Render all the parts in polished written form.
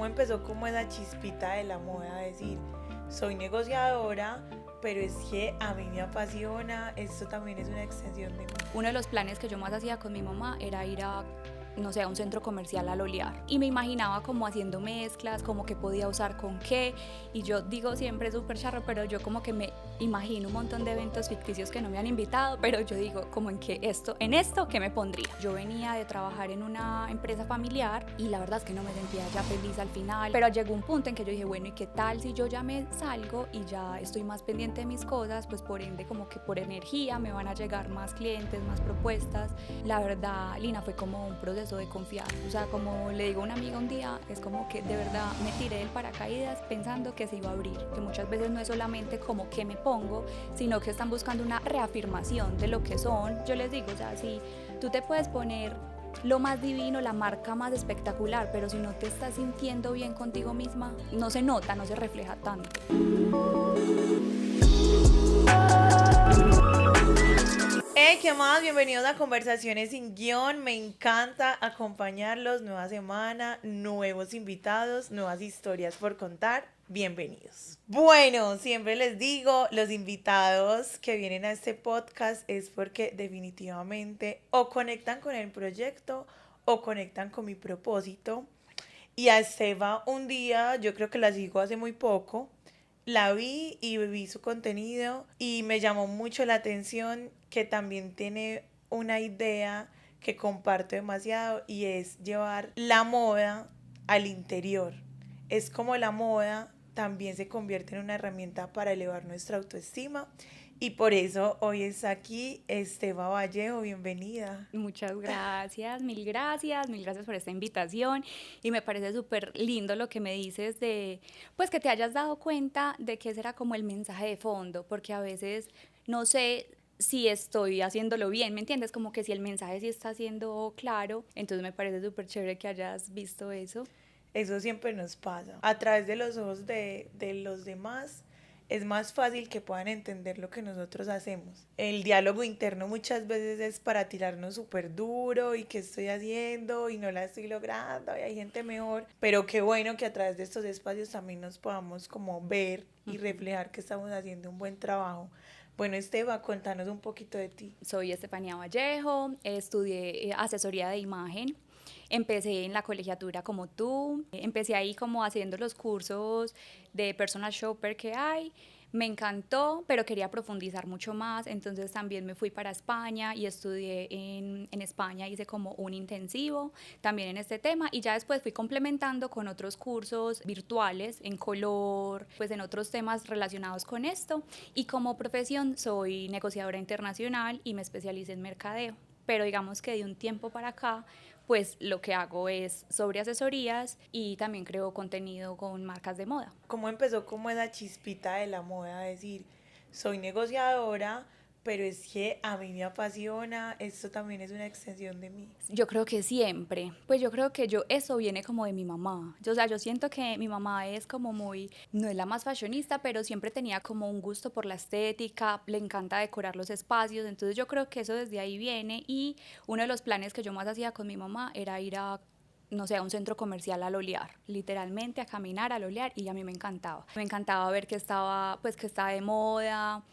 empezó como esa chispita de la moda, decir, soy negociadora, pero es que a mí me apasiona, esto también es una extensión de mí. Uno de los planes que yo más hacía con mi mamá era ir a, no sé, a un centro comercial a lolear. Y me imaginaba como haciendo mezclas, como que podía usar con qué. Y yo digo siempre súper charro, pero yo como que me imagino un montón de eventos ficticios que no me han invitado, pero yo digo como en esto, ¿qué me pondría? Yo venía de trabajar en una empresa familiar y la verdad es que no me sentía ya feliz al final, pero llegó un punto en que yo dije, bueno, ¿y qué tal si yo ya me salgo y ya estoy más pendiente de mis cosas? Pues por ende como que por energía me van a llegar más clientes, más propuestas. La verdad, Lina, fue como un proceso de confiar, o sea, como le digo a una amiga un día, es como que de verdad me tiré del paracaídas pensando que se iba a abrir, que muchas veces no es solamente como que me pongo, sino que están buscando una reafirmación de lo que son. Yo les digo, o sea, si tú te puedes poner lo más divino, la marca más espectacular, pero si no te estás sintiendo bien contigo misma, no se nota, no se refleja tanto. ¿Qué más? Bienvenidos a Conversaciones sin Guión. Me encanta acompañarlos. Nueva semana, nuevos invitados, nuevas historias por contar. Bienvenidos. Bueno, siempre les digo, los invitados que vienen a este podcast es porque definitivamente o conectan con el proyecto o conectan con mi propósito. Y a Esteba un día, yo creo que la sigo hace muy poco, la vi y vi su contenido y me llamó mucho la atención que también tiene una idea que comparto demasiado y es llevar la moda al interior. Es como la moda también se convierte en una herramienta para elevar nuestra autoestima y por eso hoy está aquí Esteba Vallejo, bienvenida. Muchas gracias, mil gracias por esta invitación y me parece súper lindo lo que me dices de, pues que te hayas dado cuenta de que ese era como el mensaje de fondo, porque a veces no sé si estoy haciéndolo bien, ¿me entiendes? Como que si el mensaje sí está siendo claro, entonces me parece súper chévere que hayas visto eso. Eso siempre nos pasa. A través de los ojos de los demás es más fácil que puedan entender lo que nosotros hacemos. El diálogo interno muchas veces es para tirarnos súper duro y qué estoy haciendo y no la estoy logrando y hay gente mejor. Pero qué bueno que a través de estos espacios también nos podamos como ver y reflejar que estamos haciendo un buen trabajo. Bueno, Esteba, contanos un poquito de ti. Soy Estefanía Vallejo, estudié asesoría de imagen. Empecé en la colegiatura como tú, empecé ahí como haciendo los cursos de personal shopper que hay, me encantó, pero quería profundizar mucho más, entonces también me fui para España y estudié en España, hice como un intensivo también en este tema y ya después fui complementando con otros cursos virtuales en color, pues en otros temas relacionados con esto y como profesión soy negociadora internacional y me especialicé en mercadeo, pero digamos que de un tiempo para acá pues lo que hago es sobre asesorías y también creo contenido con marcas de moda. ¿Cómo empezó como esa chispita de la moda? Decir, soy negociadora, pero es que a mí me apasiona, esto también es una extensión de mí. Yo creo que siempre, pues yo creo que eso viene como de mi mamá. O sea, yo siento que mi mamá es como muy, no es la más fashionista, pero siempre tenía como un gusto por la estética, le encanta decorar los espacios, entonces yo creo que eso desde ahí viene y uno de los planes que yo más hacía con mi mamá era ir a, no sé, a un centro comercial a lolear, literalmente a caminar, a lolear, y a mí me encantaba. Me encantaba ver que estaba, pues que estaba de moda,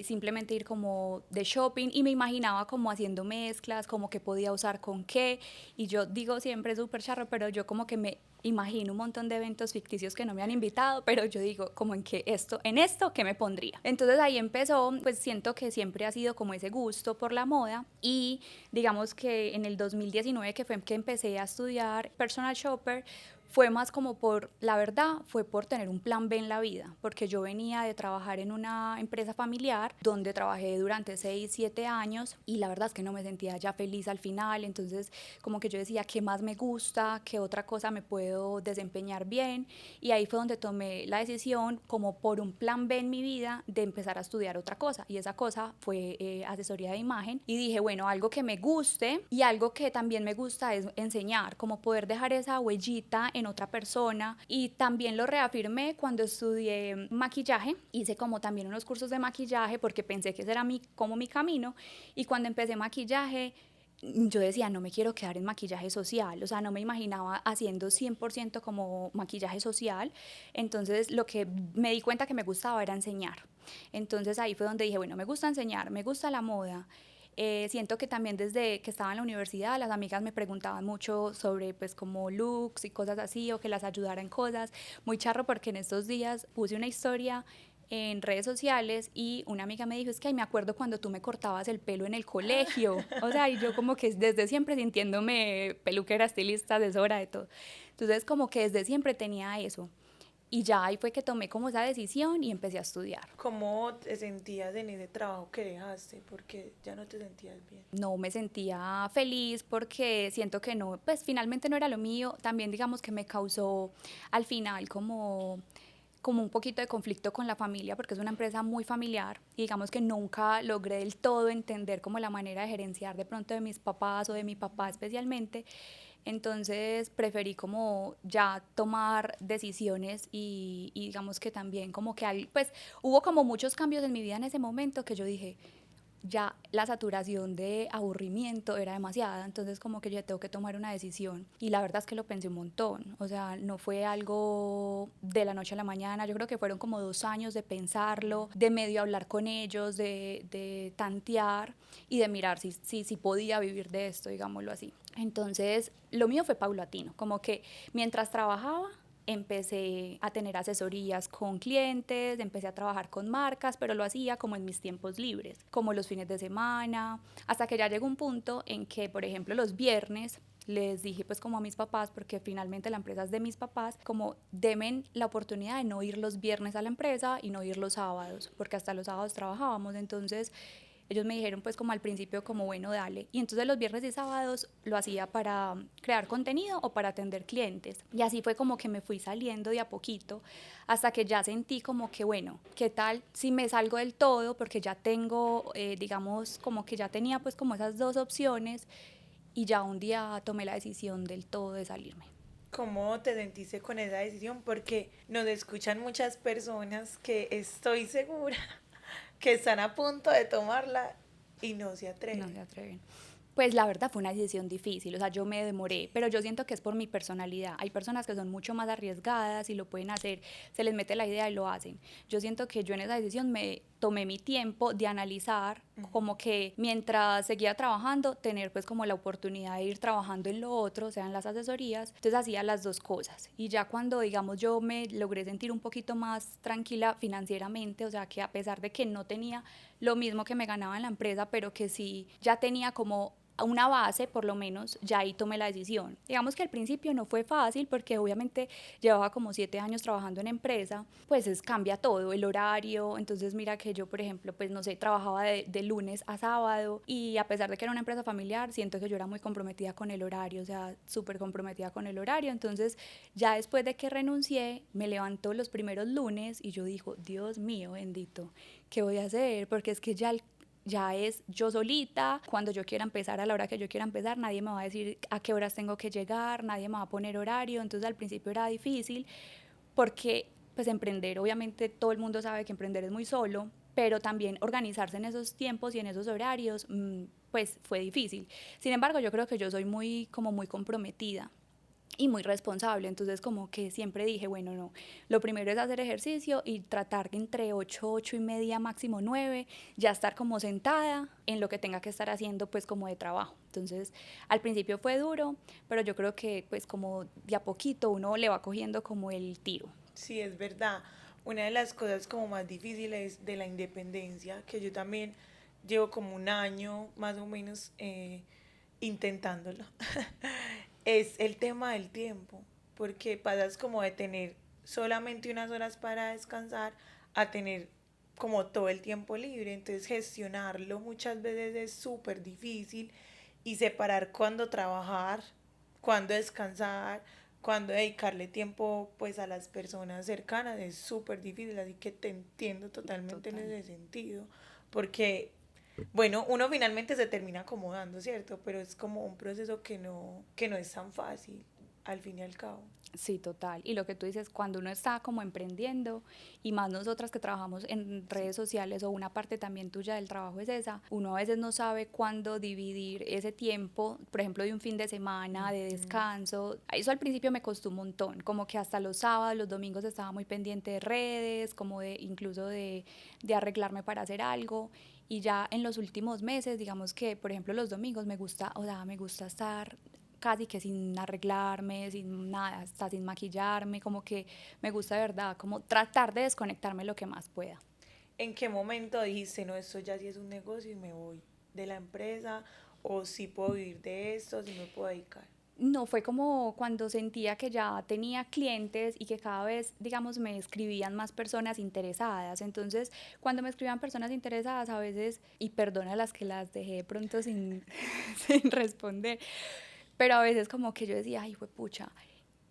simplemente ir como de shopping y me imaginaba como haciendo mezclas, como que podía usar con qué, y yo digo siempre súper charro, pero yo como que me imagino un montón de eventos ficticios que no me han invitado, pero yo digo como en esto, ¿qué me pondría? Entonces ahí empezó, pues siento que siempre ha sido como ese gusto por la moda y digamos que en el 2019 que fue que empecé a estudiar personal shopper, fue más como por, la verdad, fue por tener un plan B en la vida, porque yo venía de trabajar en una empresa familiar donde trabajé durante 6, 7 años y la verdad es que no me sentía ya feliz al final, entonces como que yo decía, ¿qué más me gusta? ¿Qué otra cosa me puedo desempeñar bien? Y ahí fue donde tomé la decisión, como por un plan B en mi vida, de empezar a estudiar otra cosa y esa cosa fue asesoría de imagen y dije, bueno, algo que me guste y algo que también me gusta es enseñar, como poder dejar esa huellita en otra persona y también lo reafirmé cuando estudié maquillaje, hice como también unos cursos de maquillaje porque pensé que ese era como mi camino y cuando empecé maquillaje yo decía, no me quiero quedar en maquillaje social, o sea, no me imaginaba haciendo 100% como maquillaje social, entonces lo que me di cuenta que me gustaba era enseñar. Entonces ahí fue donde dije, bueno, me gusta enseñar, me gusta la moda. Siento que también desde que estaba en la universidad las amigas me preguntaban mucho sobre pues como looks y cosas así o que las ayudara en cosas. Muy charro porque en estos días puse una historia en redes sociales y una amiga me dijo, es que ay, me acuerdo cuando tú me cortabas el pelo en el colegio, o sea, y yo como que desde siempre sintiéndome peluquera, estilista, asesora de todo, entonces como que desde siempre tenía eso, y ya ahí fue que tomé como esa decisión y empecé a estudiar. ¿Cómo te sentías en ese trabajo que dejaste? Porque ya no te sentías bien. No me sentía feliz porque siento que no, pues finalmente no era lo mío, también digamos que me causó al final como un poquito de conflicto con la familia porque es una empresa muy familiar y digamos que nunca logré del todo entender como la manera de gerenciar de pronto de mis papás o de mi papá especialmente. Entonces preferí como ya tomar decisiones y digamos que también como que pues hubo como muchos cambios en mi vida en ese momento que yo dije, ya la saturación de aburrimiento era demasiada, entonces como que yo tengo que tomar una decisión y la verdad es que lo pensé un montón, o sea, no fue algo de la noche a la mañana, yo creo que fueron como 2 años de pensarlo, de medio hablar con ellos, de tantear y de mirar si podía vivir de esto, digámoslo así. Entonces lo mío fue paulatino, como que mientras trabajaba empecé a tener asesorías con clientes, empecé a trabajar con marcas, pero lo hacía como en mis tiempos libres, como los fines de semana, hasta que ya llegó un punto en que, por ejemplo, los viernes les dije pues como a mis papás, porque finalmente la empresa es de mis papás, como demen la oportunidad de no ir los viernes a la empresa y no ir los sábados, porque hasta los sábados trabajábamos, entonces ellos me dijeron pues como al principio como bueno dale y entonces los viernes y sábados lo hacía para crear contenido o para atender clientes y así fue como que me fui saliendo de a poquito hasta que ya sentí como que bueno, ¿qué tal si me salgo del todo? Porque ya tengo digamos como que ya tenía pues como esas dos opciones y ya un día tomé la decisión del todo de salirme. ¿Cómo te sentiste con esa decisión? Porque nos escuchan muchas personas que estoy segura que están a punto de tomarla y no se No atreven. se atreven. Pues la verdad fue una decisión difícil, o sea, yo me demoré, pero yo siento que es por mi personalidad. Hay personas que son mucho más arriesgadas y lo pueden hacer, se les mete la idea y lo hacen. Yo siento que yo en esa decisión me tomé mi tiempo de analizar como que mientras seguía trabajando, tener pues como la oportunidad de ir trabajando en lo otro, o sea, en las asesorías, entonces hacía las dos cosas. Y ya cuando, digamos, yo me logré sentir un poquito más tranquila financieramente, o sea, que a pesar de que no tenía lo mismo que me ganaba en la empresa, pero que sí ya tenía como una base, por lo menos, ya ahí tomé la decisión. Digamos que al principio no fue fácil porque obviamente llevaba como 7 años trabajando en empresa, pues cambia todo, el horario, entonces mira que yo, por ejemplo, pues no sé, trabajaba de lunes a sábado y a pesar de que era una empresa familiar, siento que yo era muy comprometida con el horario, o sea, súper comprometida con el horario, entonces ya después de que renuncié, me levantó los primeros lunes y yo digo, Dios mío, bendito, ¿qué voy a hacer? Porque es que ya es yo solita, cuando yo quiera empezar, a la hora que yo quiera empezar, nadie me va a decir a qué horas tengo que llegar, nadie me va a poner horario, entonces al principio era difícil porque pues emprender, obviamente todo el mundo sabe que emprender es muy solo, pero también organizarse en esos tiempos y en esos horarios, pues fue difícil. Sin embargo, yo creo que yo soy muy comprometida y muy responsable, entonces como que siempre dije, bueno, no, lo primero es hacer ejercicio y tratar de entre 8, 8:30, máximo 9, ya estar como sentada en lo que tenga que estar haciendo pues como de trabajo. Entonces al principio fue duro, pero yo creo que pues como de a poquito uno le va cogiendo como el tiro. Sí, es verdad. Una de las cosas como más difíciles de la independencia, que yo también llevo como un año más o menos intentándolo, es el tema del tiempo, porque pasas como de tener solamente unas horas para descansar a tener como todo el tiempo libre, entonces gestionarlo muchas veces es súper difícil y separar cuándo trabajar, cuándo descansar, cuándo dedicarle tiempo pues a las personas cercanas es súper difícil, así que te entiendo totalmente en Total. ese sentido, porque bueno, uno finalmente se termina acomodando, ¿cierto? Pero es como un proceso que no es tan fácil, al fin y al cabo. Sí, total. Y lo que tú dices, cuando uno está como emprendiendo, y más nosotras que trabajamos en redes sociales, o una parte también tuya del trabajo es esa, uno a veces no sabe cuándo dividir ese tiempo, por ejemplo, de un fin de semana, de Ujú. descanso. Eso al principio me costó un montón, como que hasta los sábados, los domingos estaba muy pendiente de redes, como de incluso de arreglarme para hacer algo. Y ya en los últimos meses, digamos que, por ejemplo, los domingos me gusta, o sea, me gusta estar casi que sin arreglarme, sin nada, hasta sin maquillarme, como que me gusta de verdad, como tratar de desconectarme lo que más pueda. ¿En qué momento dijiste, no, esto ya sí es un negocio y me voy de la empresa? ¿O sí puedo vivir de esto, sí me puedo dedicar? No, fue como cuando sentía que ya tenía clientes y que cada vez, digamos, me escribían más personas interesadas. Entonces, cuando me escribían personas interesadas, a veces, y perdona las que las dejé de pronto sin, sin responder, pero a veces como que yo decía, ay, pucha,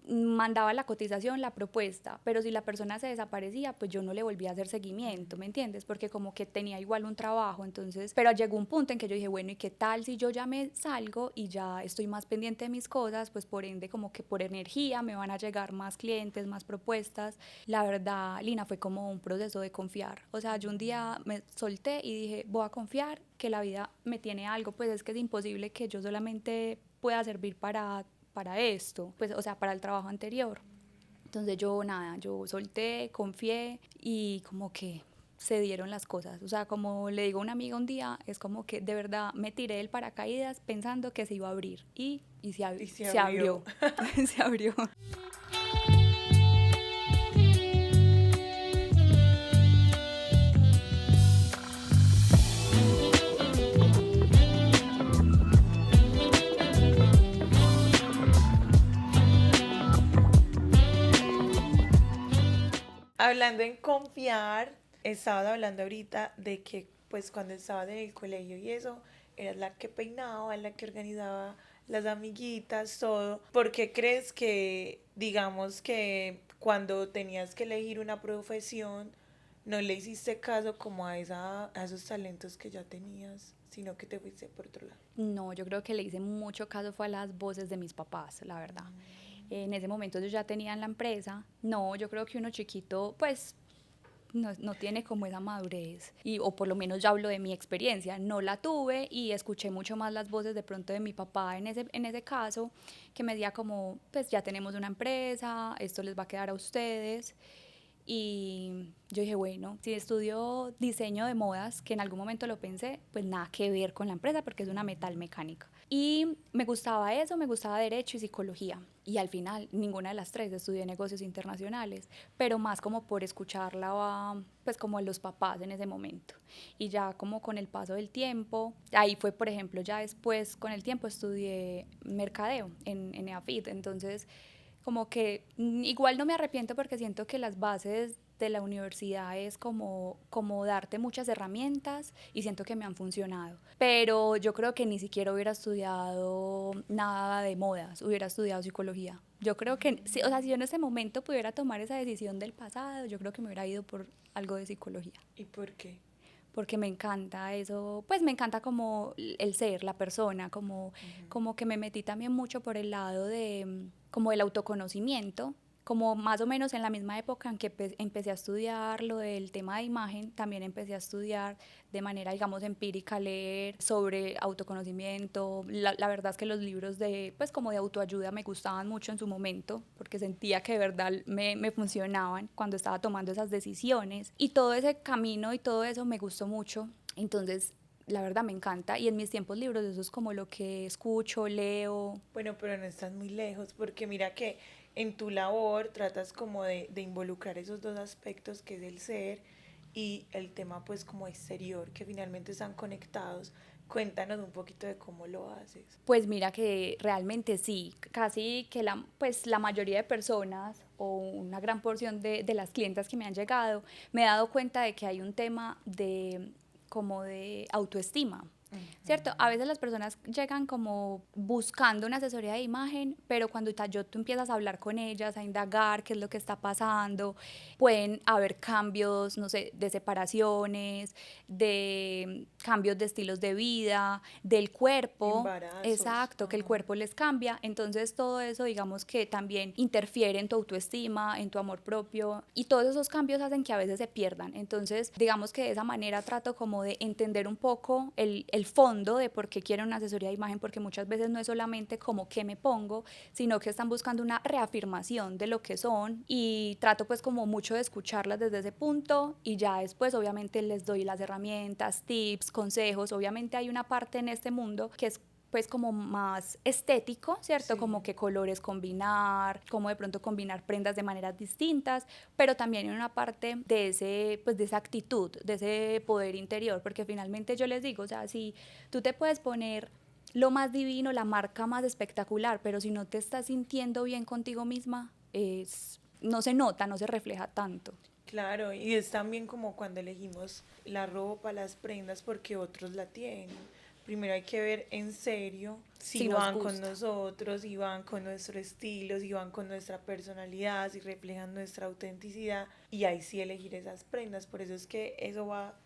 mandaba la cotización, la propuesta, pero si la persona se desaparecía, pues yo no le volvía a hacer seguimiento, ¿me entiendes? Porque como que tenía igual un trabajo, entonces, pero llegó un punto en que yo dije, bueno, ¿y qué tal si yo ya me salgo y ya estoy más pendiente de mis cosas? Pues por ende, como que por energía me van a llegar más clientes, más propuestas. La verdad, Lina, fue como un proceso de confiar. O sea, yo un día me solté y dije, voy a confiar que la vida me tiene algo, pues es que es imposible que yo solamente pueda servir para esto, pues, o sea, para el trabajo anterior. Entonces yo nada, yo solté, confié y como que se dieron las cosas. O sea, como le digo a una amiga un día, es como que de verdad me tiré del paracaídas pensando que se iba a abrir y Y se se abrió. abrió, se abrió. Hablando en confiar, estabas hablando ahorita de que pues cuando estabas en el colegio y eso, eras la que peinaba, la que organizaba las amiguitas, todo. ¿Por qué crees que, digamos que cuando tenías que elegir una profesión, no le hiciste caso como a esos talentos que ya tenías, sino que te fuiste por otro lado? No, yo creo que le hice mucho caso fue a las voces de mis papás, la verdad. En ese momento yo ya tenía en la empresa. No, yo creo que uno chiquito, pues no tiene como esa madurez, y, o por lo menos ya hablo de mi experiencia, no la tuve y escuché mucho más las voces de pronto de mi papá en ese caso, que me decía como, pues ya tenemos una empresa, esto les va a quedar a ustedes. Y yo dije, bueno, si estudio diseño de modas, que en algún momento lo pensé, pues nada que ver con la empresa porque es una metal mecánica. Y me gustaba eso, me gustaba derecho y psicología. Y al final, ninguna de las tres estudié negocios internacionales, pero más como por escucharla, pues como a los papás en ese momento. Y ya como con el paso del tiempo, ahí fue, por ejemplo, ya después con el tiempo estudié mercadeo en EAFIT. Entonces como que igual no me arrepiento porque siento que las bases de la universidad es como darte muchas herramientas y siento que me han funcionado. Pero yo creo que ni siquiera hubiera estudiado nada de modas, hubiera estudiado psicología. Yo creo que, sí, o sea, si yo en ese momento pudiera tomar esa decisión del pasado, yo creo que me hubiera ido por algo de psicología, ¿Y por qué? porque me encanta eso, pues me encanta como el ser, la persona, como que me metí también mucho por el lado de como el autoconocimiento, como más o menos en la misma época en que empecé a estudiar lo del tema de imagen, también empecé a estudiar de manera, digamos, empírica, leer sobre autoconocimiento. La verdad es que los libros de, pues como de autoayuda me gustaban mucho en su momento, porque sentía que de verdad me funcionaban cuando estaba tomando esas decisiones. Y todo ese camino y todo eso me gustó mucho. Entonces, la verdad me encanta. Y en mis tiempos libres eso es como lo que escucho, leo. Bueno, pero no estás muy lejos, porque mira que en tu labor tratas como de involucrar esos dos aspectos que es el ser y el tema pues como exterior, que finalmente están conectados. Cuéntanos un poquito de cómo lo haces. Pues mira que realmente sí, casi que pues la mayoría de personas o una gran porción de las clientas que me han llegado, me he dado cuenta de que hay un tema de como de autoestima. ¿cierto? A veces las personas llegan como buscando una asesoría de imagen, pero cuando tú empiezas a hablar con ellas, a indagar qué es lo que está pasando, pueden haber cambios, no sé, de separaciones, de cambios de estilos de vida, del cuerpo. Embarazos. Exacto, que el cuerpo les cambia, entonces todo eso digamos que también interfiere en tu autoestima, en tu amor propio, y todos esos cambios hacen que a veces se pierdan. Entonces digamos que de esa manera trato como de entender un poco el fondo de por qué quieren una asesoría de imagen, porque muchas veces no es solamente como qué me pongo, sino que están buscando una reafirmación de lo que son, y trato pues como mucho de escucharlas desde ese punto, y ya después obviamente les doy las herramientas, tips, consejos. Obviamente hay una parte en este mundo que es pues como más estético, ¿cierto? Sí. Como qué colores combinar, cómo de pronto combinar prendas de maneras distintas, pero también en una parte de ese, pues de esa actitud, de ese poder interior, porque finalmente yo les digo, o sea, si tú te puedes poner lo más divino, la marca más espectacular, pero si no te estás sintiendo bien contigo misma, no se nota, no se refleja tanto. Claro, y es también como cuando elegimos la ropa, las prendas, porque otros la tienen. Primero hay que ver en serio si Si nos van con gusta. nosotros, si van con nuestro estilo, si van con nuestra personalidad, si reflejan nuestra autenticidad, y ahí sí elegir esas prendas. Por eso es que eso va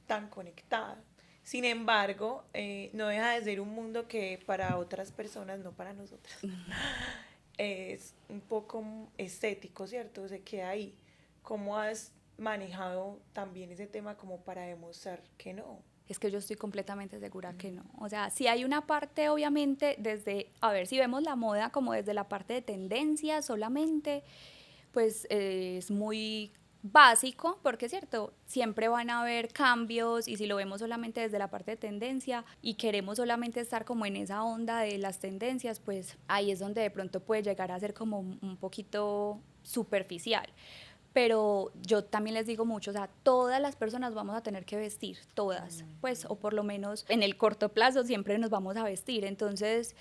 tan conectado. Sin embargo, no deja de ser un mundo que para otras personas, no para nosotras, es un poco estético, ¿cierto? Se queda ahí. ¿Cómo has manejado también ese tema como para demostrar que no? Es que yo estoy completamente segura que no. O sea, si hay una parte, obviamente, desde, a ver, si vemos la moda como desde la parte de tendencia solamente, pues es muy básico, porque es cierto, siempre van a haber cambios, y si lo vemos solamente desde la parte de tendencia y queremos solamente estar como en esa onda de las tendencias, pues ahí es donde de pronto puede llegar a ser como un poquito superficial. Pero yo también les digo mucho, o sea, todas las personas vamos a tener que vestir, todas, pues, o por lo menos en el corto plazo siempre nos vamos a vestir. Entonces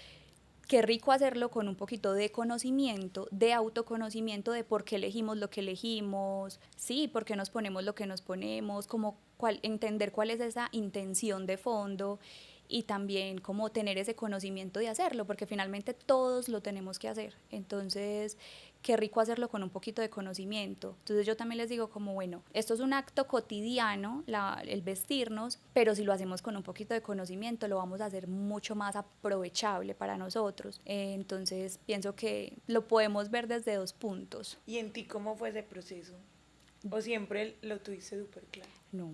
qué rico hacerlo con un poquito de conocimiento, de autoconocimiento, de por qué elegimos lo que elegimos, sí, por qué nos ponemos lo que nos ponemos, como entender cuál es esa intención de fondo, y también como tener ese conocimiento de hacerlo, porque finalmente todos lo tenemos que hacer. Entonces qué rico hacerlo con un poquito de conocimiento. Entonces yo también les digo como, bueno, esto es un acto cotidiano, el vestirnos, pero si lo hacemos con un poquito de conocimiento, lo vamos a hacer mucho más aprovechable para nosotros. Entonces pienso que lo podemos ver desde dos puntos. ¿Y en ti cómo fue ese proceso? ¿O siempre lo tuviste súper claro? No.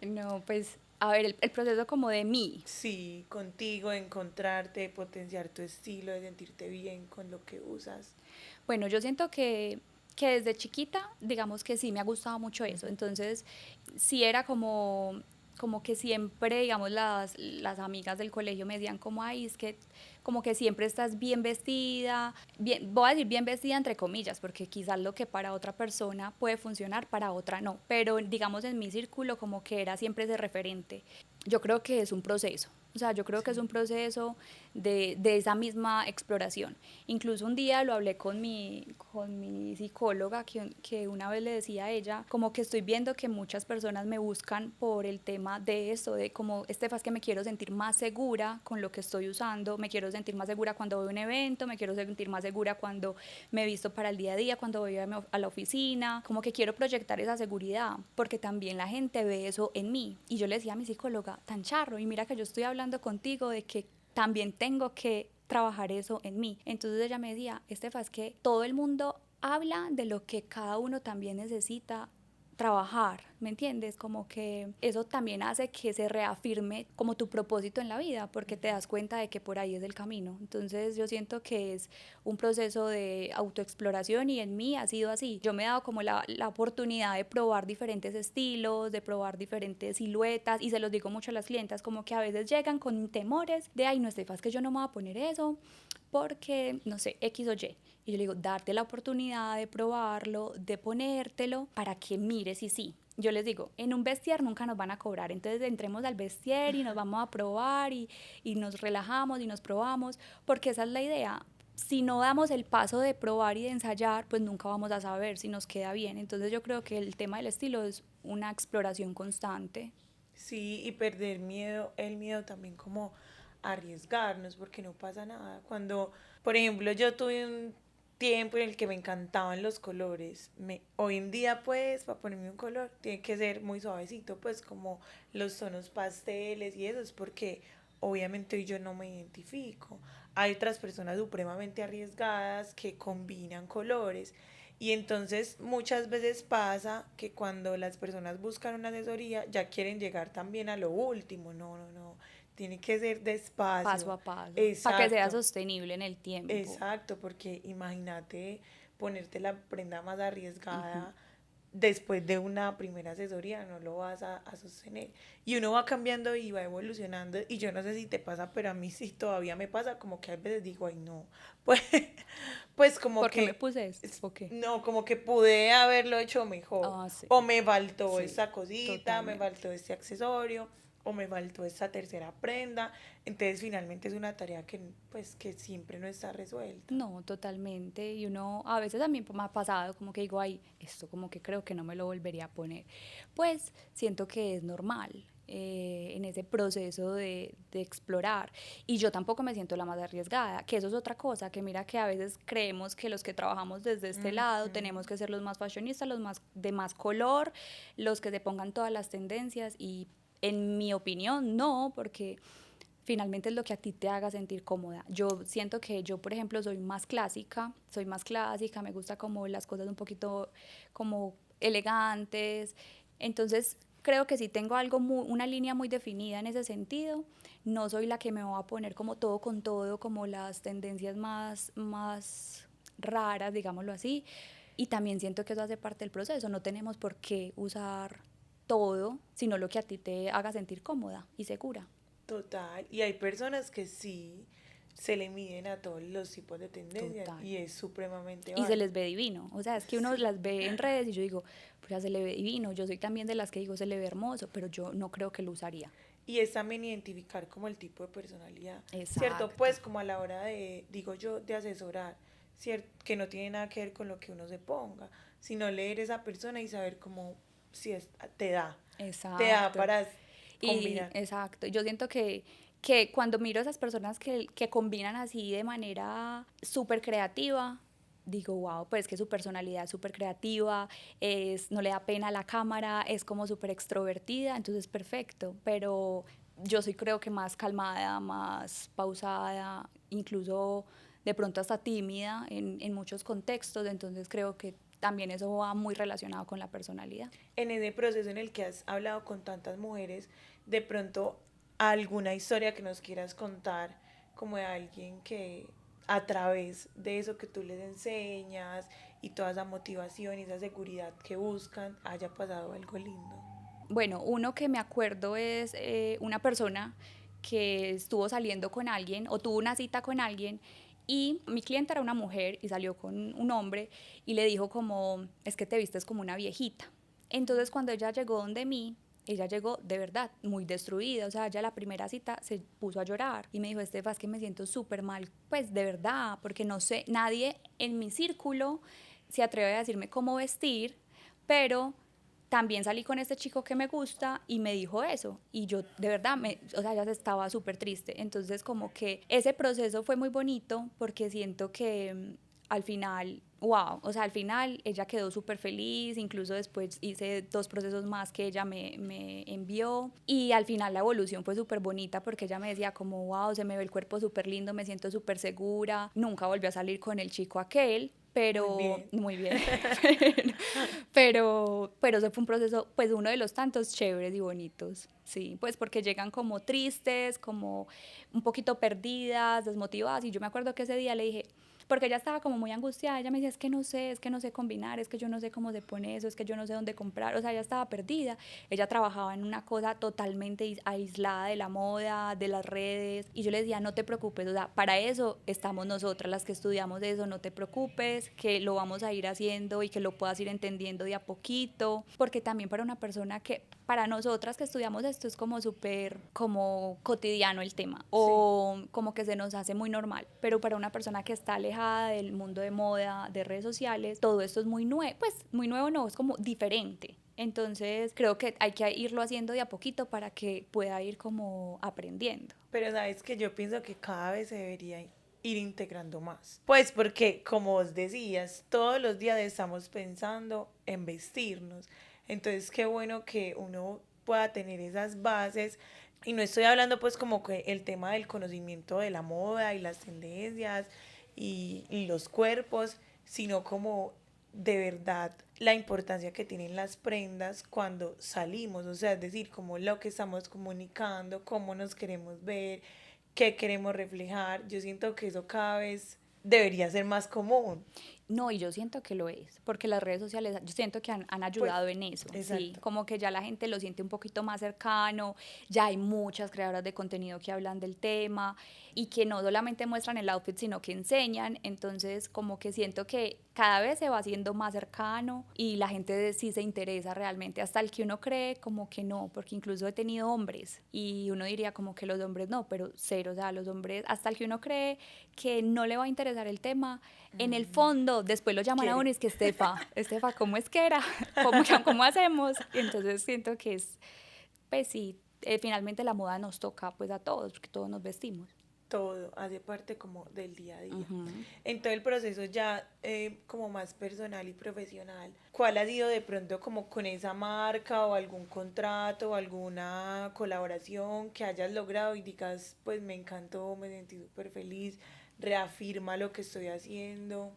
No, pues, a ver, el proceso como de mí. Sí, contigo, de encontrarte, de potenciar tu estilo, de sentirte bien con lo que usas. Bueno, yo siento que desde chiquita, digamos que sí me ha gustado mucho eso. Entonces, sí era como que siempre, digamos, las amigas del colegio me decían como, ay, es que como que siempre estás bien vestida, bien, voy a decir bien vestida entre comillas, porque quizás lo que para otra persona puede funcionar, para otra no, pero digamos en mi círculo como que era siempre ese referente. Yo creo que es un proceso. O sea, yo creo que es Sí. un proceso de esa misma exploración. Incluso un día lo hablé con mi psicóloga, que una vez le decía a ella, como que estoy viendo que muchas personas me buscan por el tema de esto, de como, Estefa, es que me quiero sentir más segura con lo que estoy usando, me quiero sentir más segura cuando voy a un evento, me quiero sentir más segura cuando me visto para el día a día, cuando voy a la oficina, como que quiero proyectar esa seguridad, porque también la gente ve eso en mí. Y yo le decía a mi psicóloga, tan charro, y mira que yo estoy hablando contigo de que también tengo que trabajar eso en mí. Entonces ella me decía, Estefa, es que todo el mundo habla de lo que cada uno también necesita trabajar, ¿me entiendes? Como que eso también hace que se reafirme como tu propósito en la vida, porque te das cuenta de que por ahí es el camino. Entonces yo siento que es un proceso de autoexploración, y en mí ha sido así. Yo me he dado como la oportunidad de probar diferentes estilos, de probar diferentes siluetas, y se los digo mucho a las clientas, como que a veces llegan con temores de, ay, no, Estefa, es que yo no me voy a poner eso porque, no sé, X o Y. Y yo le digo, darte la oportunidad de probarlo, de ponértelo, para que mires y sí. Yo les digo, en un vestier nunca nos van a cobrar, entonces entremos al vestier y nos vamos a probar, y nos relajamos y nos probamos, porque esa es la idea. Si no damos el paso de probar y de ensayar, pues nunca vamos a saber si nos queda bien. Entonces yo creo que el tema del estilo es una exploración constante. Sí, y perder miedo, el miedo también como a arriesgarnos, porque no pasa nada. Cuando, por ejemplo, yo tuve un tiempo en el que me encantaban los colores. Hoy en día, pues, para ponerme un color, tiene que ser muy suavecito, pues, como los tonos pasteles y eso, es porque obviamente hoy yo no me identifico. Hay otras personas supremamente arriesgadas que combinan colores. Y entonces muchas veces pasa que cuando las personas buscan una asesoría ya quieren llegar también a lo último. No, no, no. Tiene que ser Paso despacio. a paso, para que sea Exacto. sostenible en el tiempo. Exacto, porque imagínate ponerte la prenda más Ujú. arriesgada después de una primera asesoría, no lo vas a sostener. Y uno va cambiando y va evolucionando. Y yo no sé si te pasa, pero a mí sí todavía me pasa, como que a veces digo, ay no, pues, pues como ¿Por qué me que, puse esto? ¿O qué? no, como que pude haberlo hecho mejor. Ah, sí, O me faltó sí, esta cosita, me totalmente. faltó este accesorio, o me faltó esta tercera prenda. Entonces finalmente es una tarea que pues que siempre no está resuelta. No, totalmente. Y uno, a veces a mí me ha pasado como que digo, ay, esto como que creo que no me lo volvería a poner. Pues siento que es normal en ese proceso de explorar. Y yo tampoco me siento la más arriesgada, que eso es otra cosa, que mira que a veces creemos que los que trabajamos desde este lado tenemos Ujú. que ser los más fashionistas, los más de más color, los que se pongan todas las tendencias. Y en mi opinión, no, porque finalmente es lo que a ti te haga sentir cómoda. Yo siento que yo, por ejemplo, soy más clásica, me gusta como las cosas un poquito como elegantes. Entonces, creo que si tengo algo una línea muy definida en ese sentido. No soy la que me va a poner como todo con todo, como las tendencias más raras, digámoslo así. Y también siento que eso hace parte del proceso. No tenemos por qué usar todo, sino lo que a ti te haga sentir cómoda y segura. Total, y hay personas que sí se le miden a todos los tipos de tendencias Total. y es supremamente Y se válido. les ve divino. O sea, es que uno Sí. las ve en redes y yo digo, pues se le ve divino. Yo soy también de las que digo, se le ve hermoso, pero yo no creo que lo usaría. Y es también identificar como el tipo de personalidad, ¿cierto? Exacto. Pues como a la hora de, digo yo, de asesorar, ¿cierto? Que no tiene nada que ver con lo que uno se ponga, sino leer esa persona y saber cómo si es, te da Exacto. para Y combinar. exacto. Yo siento que cuando miro a esas personas que combinan así de manera súper creativa, digo, wow, pues es que su personalidad es súper creativa, no le da pena a la cámara, es como súper extrovertida, entonces perfecto. Pero yo sí creo que más calmada, más pausada, incluso de pronto hasta tímida en muchos contextos, entonces creo que también eso va muy relacionado con la personalidad. En ese proceso en el que has hablado con tantas mujeres, de pronto alguna historia que nos quieras contar, como de alguien que a través de eso que tú les enseñas y toda esa motivación y esa seguridad que buscan, haya pasado algo lindo. Bueno, uno que me acuerdo es una persona que estuvo saliendo con alguien o tuvo una cita con alguien y mi cliente era una mujer y salió con un hombre y le dijo como, es que te vistes como una viejita. Entonces cuando ella llegó donde mí, ella llegó de verdad muy destruida, o sea, ya la primera cita se puso a llorar y me dijo, Estefa, es que me siento súper mal, pues de verdad, porque no sé, nadie en mi círculo se atreve a decirme cómo vestir, pero también salí con este chico que me gusta y me dijo eso. Y yo, de verdad, o sea, ya estaba súper triste. Entonces, como que ese proceso fue muy bonito porque siento que al final, wow, o sea, al final ella quedó súper feliz, incluso después hice 2 procesos más que ella me envió y al final la evolución fue súper bonita porque ella me decía como, wow, se me ve el cuerpo súper lindo, me siento súper segura, nunca volví a salir con el chico aquel, Muy pero bien. muy bien, pero eso fue un proceso, pues uno de los tantos chéveres y bonitos, sí, pues porque llegan como tristes, como un poquito perdidas, desmotivadas, y yo me acuerdo que ese día le dije, porque ella estaba como muy angustiada, ella me decía, es que no sé combinar, es que yo no sé cómo se pone eso, es que yo no sé dónde comprar, o sea, ella estaba perdida, ella trabajaba en una cosa totalmente aislada de la moda, de las redes, y yo le decía, no te preocupes, o sea, para eso estamos nosotras las que estudiamos eso, no te preocupes, que lo vamos a ir haciendo y que lo puedas ir entendiendo de a poquito, porque también para una persona que, para nosotras que estudiamos esto es como súper, como cotidiano el tema, Sí. o como que se nos hace muy normal, pero para una persona que está alejada del mundo de moda, de redes sociales, todo esto es muy nuevo, pues muy nuevo no, es como diferente. Entonces creo que hay que irlo haciendo de a poquito para que pueda ir como aprendiendo. Pero sabes que yo pienso que cada vez se debería ir integrando más. Pues porque, como vos decías, todos los días estamos pensando en vestirnos. Entonces, qué bueno que uno pueda tener esas bases. Y no estoy hablando pues como que el tema del conocimiento de la moda y las tendencias y los cuerpos, sino como de verdad la importancia que tienen las prendas cuando salimos, o sea, es decir, como lo que estamos comunicando, cómo nos queremos ver, qué queremos reflejar. Yo siento que eso cada vez debería ser más común. No, y yo siento que lo es, porque las redes sociales, yo siento que han Pues, ayudado en eso, sí, exacto. como que ya la gente lo siente un poquito más cercano, ya hay muchas creadoras de contenido que hablan del tema y que no solamente muestran el outfit, sino que enseñan, entonces como que siento que cada vez se va haciendo más cercano y la gente sí se interesa realmente, hasta el que uno cree como que no, porque incluso he tenido hombres y uno diría como que los hombres no, pero cero, o sea, los hombres, hasta el que uno cree que no le va a interesar el tema, en el fondo después lo llaman a uno Quiere. y es que Estefa, ¿cómo es que era? ¿Cómo hacemos? Y entonces siento que es, pues sí, finalmente la moda nos toca pues a todos, porque todos nos vestimos. Todo hace parte como del día a día. Ujú. En todo el proceso ya como más personal y profesional, ¿cuál ha sido de pronto como con esa marca o algún contrato o alguna colaboración que hayas logrado y digas, pues me encantó, me sentí súper feliz, reafirma lo que estoy haciendo?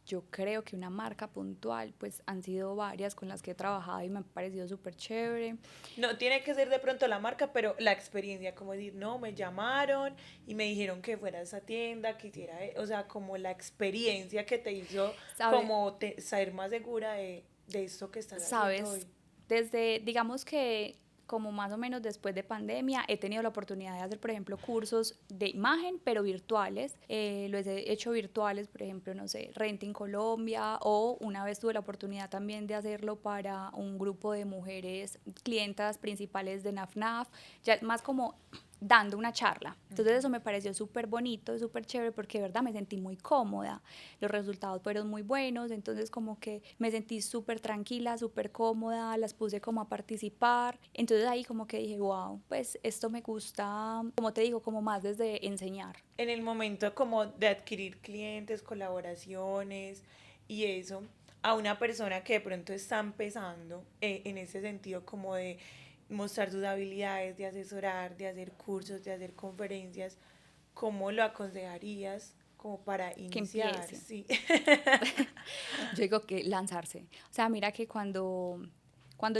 Yo creo que una marca puntual, pues han sido varias con las que he trabajado y me han parecido súper chévere. No tiene que ser de pronto la marca, pero la experiencia, como decir, no, me llamaron y me dijeron que fuera a esa tienda, que hiciera, o sea, como la experiencia que te hizo ¿Sabe? como ser más segura de esto que estás haciendo Sabes, hoy. desde, digamos que como más o menos después de pandemia, he tenido la oportunidad de hacer, por ejemplo, cursos de imagen, pero virtuales. Los he hecho virtuales, por ejemplo, no sé, Renting Colombia, o una vez tuve la oportunidad también de hacerlo para un grupo de mujeres clientas principales de NAFNAF, ya más como dando una charla. Entonces eso me pareció súper bonito, súper chévere, porque de verdad me sentí muy cómoda. Los resultados fueron muy buenos, entonces como que me sentí súper tranquila, súper cómoda, las puse como a participar. Entonces ahí como que dije, wow, pues esto me gusta, como te digo, como más desde enseñar. En el momento como de adquirir clientes, colaboraciones y eso, a una persona que de pronto está empezando en ese sentido como de mostrar sus habilidades, de asesorar, de hacer cursos, de hacer conferencias, ¿cómo lo aconsejarías como para Que iniciar? empiece. Sí. Yo digo que lanzarse. O sea, mira que cuando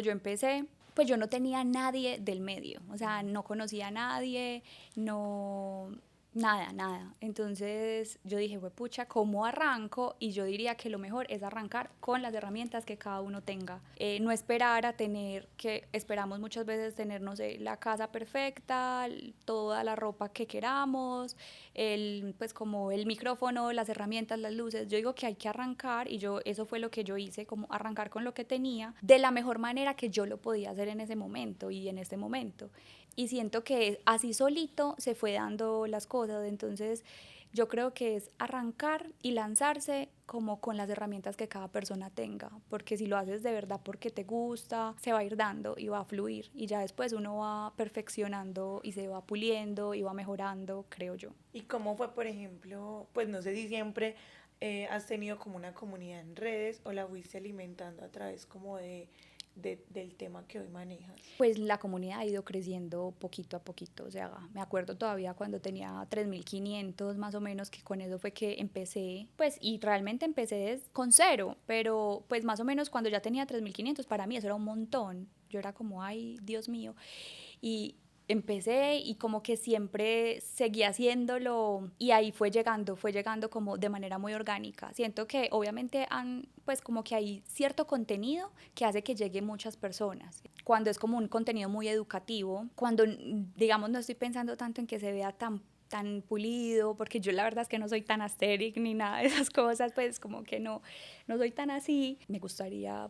yo empecé, pues yo no tenía nadie del medio, o sea, no conocía a nadie, no, nada, nada. Entonces yo dije, pucha, ¿cómo arranco? Y yo diría que lo mejor es arrancar con las herramientas que cada uno tenga. No esperar a tener, que esperamos muchas veces tener, no sé, la casa perfecta, toda la ropa que queramos, pues como el micrófono, las herramientas, las luces. Yo digo que hay que arrancar y eso fue lo que yo hice, como arrancar con lo que tenía de la mejor manera que yo lo podía hacer en ese momento y en este momento. Y siento que así solito se fue dando las cosas, entonces yo creo que es arrancar y lanzarse como con las herramientas que cada persona tenga, porque si lo haces de verdad porque te gusta, se va a ir dando y va a fluir y ya después uno va perfeccionando y se va puliendo y va mejorando, creo yo. ¿Y cómo fue, por ejemplo, pues no sé si siempre has tenido como una comunidad en redes o la fuiste alimentando a través como del tema que hoy manejas? Pues la comunidad ha ido creciendo poquito a poquito, o sea, me acuerdo todavía cuando tenía 3.500 más o menos, que con eso fue que empecé, pues, y realmente empecé con cero, pero pues más o menos cuando ya tenía 3.500 para mí eso era un montón, yo era como, ay, Dios mío, y empecé y como que siempre seguí haciéndolo y ahí fue llegando como de manera muy orgánica. Siento que obviamente pues como que hay cierto contenido que hace que llegue muchas personas. Cuando es como un contenido muy educativo, cuando digamos no estoy pensando tanto en que se vea tan pulido, porque yo la verdad es que no soy tan asteric ni nada de esas cosas, pues como que no soy tan así, me gustaría,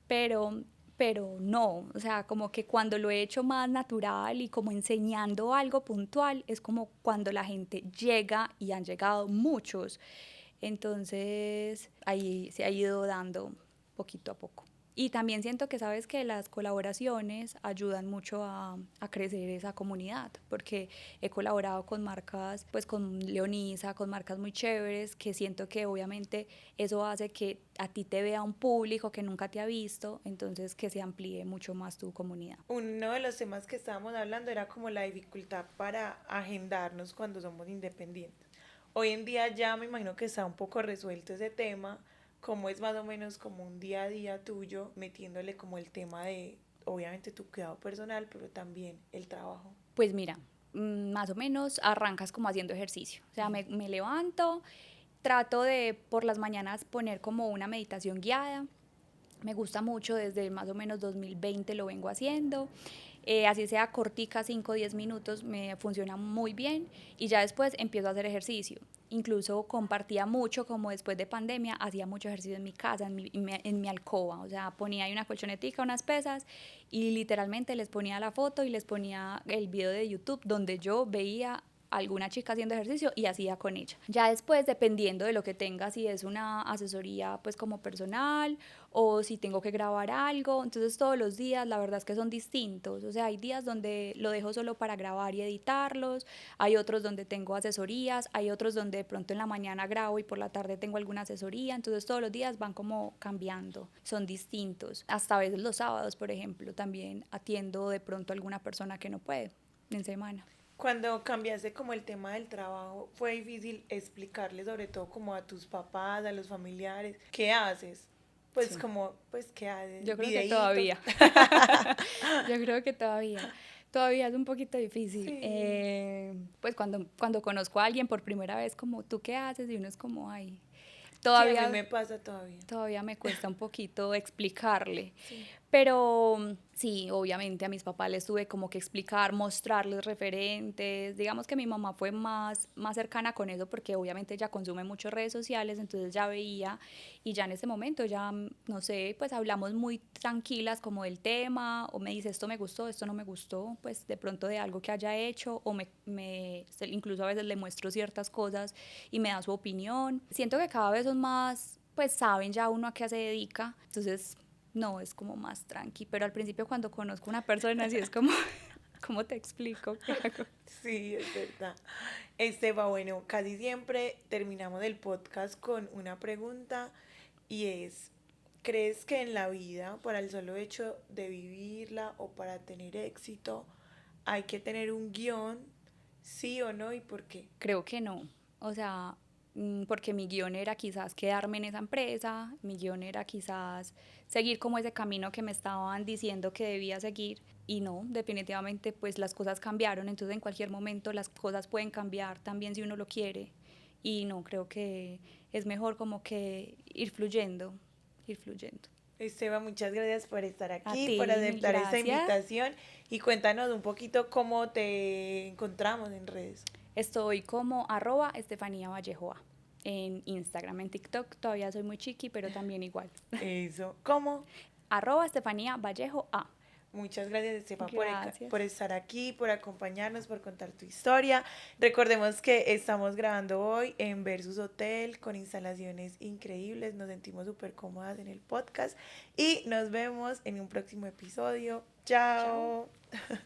pero no, o sea, como que cuando lo he hecho más natural y como enseñando algo puntual, es como cuando la gente llega y han llegado muchos. Entonces, ahí se ha ido dando poquito a poco. Y también siento que sabes que las colaboraciones ayudan mucho a crecer esa comunidad, porque he colaborado con marcas, pues con Leonisa, con marcas muy chéveres, que siento que obviamente eso hace que a ti te vea un público que nunca te ha visto, entonces que se amplíe mucho más tu comunidad. Uno de los temas que estábamos hablando era como la dificultad para agendarnos cuando somos independientes. Hoy en día ya me imagino que está un poco resuelto ese tema, como es más o menos como un día a día tuyo, metiéndole como el tema de, obviamente, tu cuidado personal, pero también el trabajo. Pues mira, más o menos arrancas como haciendo ejercicio, o sea, me levanto, trato de por las mañanas poner como una meditación guiada. Me gusta mucho, desde más o menos 2020 lo vengo haciendo. Así sea cortica, 5 o 10 minutos, me funciona muy bien y ya después empiezo a hacer ejercicio. Incluso compartía mucho, como después de pandemia, hacía mucho ejercicio en mi casa, en mi alcoba. O sea, ponía ahí una colchonetica, unas pesas y literalmente les ponía la foto y les ponía el video de YouTube donde yo veía alguna chica haciendo ejercicio y hacía con ella. Ya después, dependiendo de lo que tenga, si es una asesoría pues como personal o si tengo que grabar algo, entonces todos los días la verdad es que son distintos. O sea, hay días donde lo dejo solo para grabar y editarlos, hay otros donde tengo asesorías, hay otros donde de pronto en la mañana grabo y por la tarde tengo alguna asesoría, entonces todos los días van como cambiando, son distintos. Hasta a veces los sábados, por ejemplo, también atiendo de pronto a alguna persona que no puede en semana. Cuando cambiaste como el tema del trabajo, fue difícil explicarle sobre todo como a tus papás, a los familiares, ¿qué haces? Pues Sí. como, pues, ¿qué haces? Yo creo que Videíto. todavía. Yo creo que todavía es un poquito difícil. Sí. Pues cuando conozco a alguien por primera vez, como, ¿tú qué haces? Y uno es como, ay, Sí, a mí todavía, me pasa todavía. todavía me cuesta un poquito explicarle. Sí. Pero sí, obviamente a mis papás les tuve como que explicar, mostrarles referentes. Digamos que mi mamá fue más cercana con eso porque obviamente ella consume mucho redes sociales, entonces ya veía y ya en ese momento ya, no sé, pues hablamos muy tranquilas como del tema o me dice esto me gustó, esto no me gustó, pues de pronto de algo que haya hecho o incluso a veces le muestro ciertas cosas y me da su opinión. Siento que cada vez son más, pues saben ya uno a qué se dedica, entonces no, es como más tranqui, pero al principio cuando conozco a una persona así es como, ¿cómo te explico qué hago? Sí, es verdad. Estefa, bueno, casi siempre terminamos el podcast con una pregunta y es, ¿crees que en la vida, para el solo hecho de vivirla o para tener éxito, hay que tener un guión, sí o no y por qué? Creo que no, o sea, porque mi guión era quizás quedarme en esa empresa, mi guión era quizás seguir como ese camino que me estaban diciendo que debía seguir y no, definitivamente pues las cosas cambiaron, entonces en cualquier momento las cosas pueden cambiar también si uno lo quiere y no, creo que es mejor como que ir fluyendo, ir fluyendo. Esteban, muchas gracias por estar A aquí, por ti, mil aceptar esta gracias. invitación y cuéntanos un poquito cómo te encontramos en redes. Estoy como @Estefanía Vallejo A. En Instagram, en TikTok todavía soy muy chiqui, pero también igual. Eso, ¿cómo? @Estefanía Vallejo A. Muchas gracias, Estefa, Gracias. por estar aquí, por acompañarnos, por contar tu historia. Recordemos que estamos grabando hoy en Versus Hotel con instalaciones increíbles. Nos sentimos súper cómodas en el podcast y nos vemos en un próximo episodio. Chao. Chao.